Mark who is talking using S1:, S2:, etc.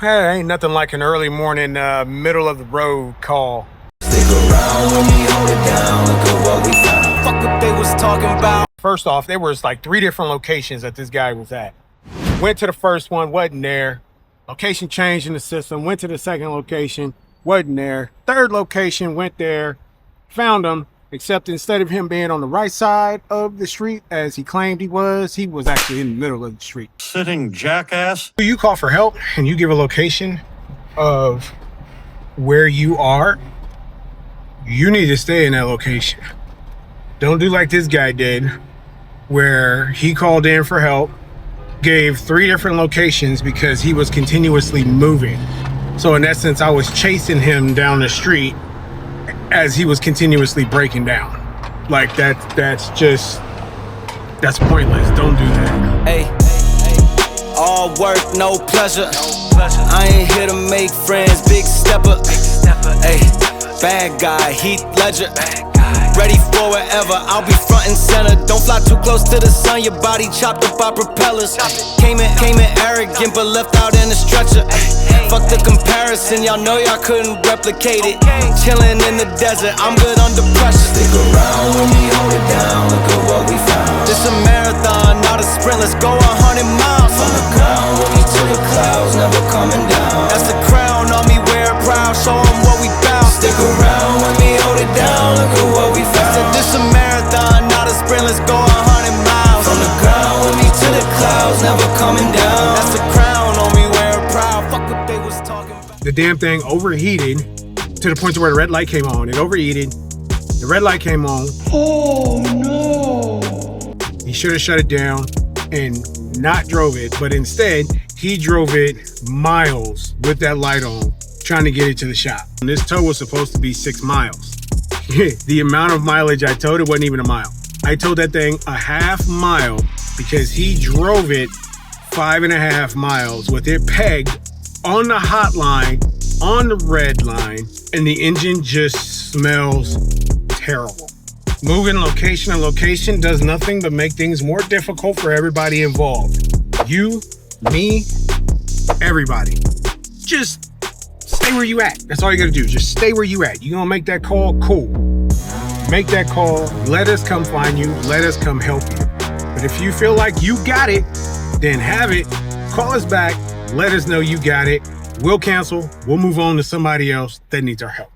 S1: Hey, ain't nothing like an early morning, middle of the road call.
S2: Stick around when we hold it down. Look at what we found. Fuck what they was talking about.
S1: First off, there was like 3 different locations that this guy was at. Went to the first one, wasn't there. Location changed in the system. Went to the second location, wasn't there. Third location, went there, found him. Except instead of him being on the right side of the street as he claimed he was actually in the middle of the street.
S3: Sitting jackass.
S1: You call for help and you give a location of where you are, you need to stay in that location. Don't do like this guy did, where he called in for help, gave 3 different locations because he was continuously moving. So in essence, I was chasing him down the street as he was continuously breaking down. Like that's pointless. Don't do that.
S2: Hey, all work, no pleasure. I ain't here to make friends, big stepper. Hey, bad guy, Heath Ledger. Ready for wherever, I'll be front and center. Don't fly too close to the sun, your body chopped up by propellers. Came in arrogant, but left out in a stretcher. Fuck the comparison, y'all know y'all couldn't replicate it. Chillin' in the desert, I'm good under pressure. Stick around when we hold it down, look at what we found. This a marathon, not a sprint, let's go 100 miles. From the ground with me to the clouds, never coming down. That's the crown on me, wear it proud, show 'em what we bout. Stick around when we hold it down, look at what we found. Said this a marathon, not a sprint, let's go 100 miles. From the ground with me to the clouds, never coming down. That's the crown on me, wear it proud. Fuck what they was talking about.
S1: The damn thing overheated to the point to where the red light came on. It overheated. The red light came on.
S2: Oh no.
S1: He should have shut it down and not drove it, but instead he drove it miles with that light on, trying to get it to the shop. And this tow was supposed to be 6 miles. The amount of mileage I towed, it wasn't even a mile. I towed that thing a half mile because he drove it 5.5 miles with it pegged on the hot line, on the red line, and the engine just smells terrible. Moving location to location does nothing but make things more difficult for everybody involved. You, me, everybody. Just stay where you at. That's all you gotta do. Just stay where you at. You gonna make that call? Cool. Make that call. Let us come find you. Let us come help you. But if you feel like you got it, then have it. Call us back. Let us know you got it. We'll cancel. We'll move on to somebody else that needs our help.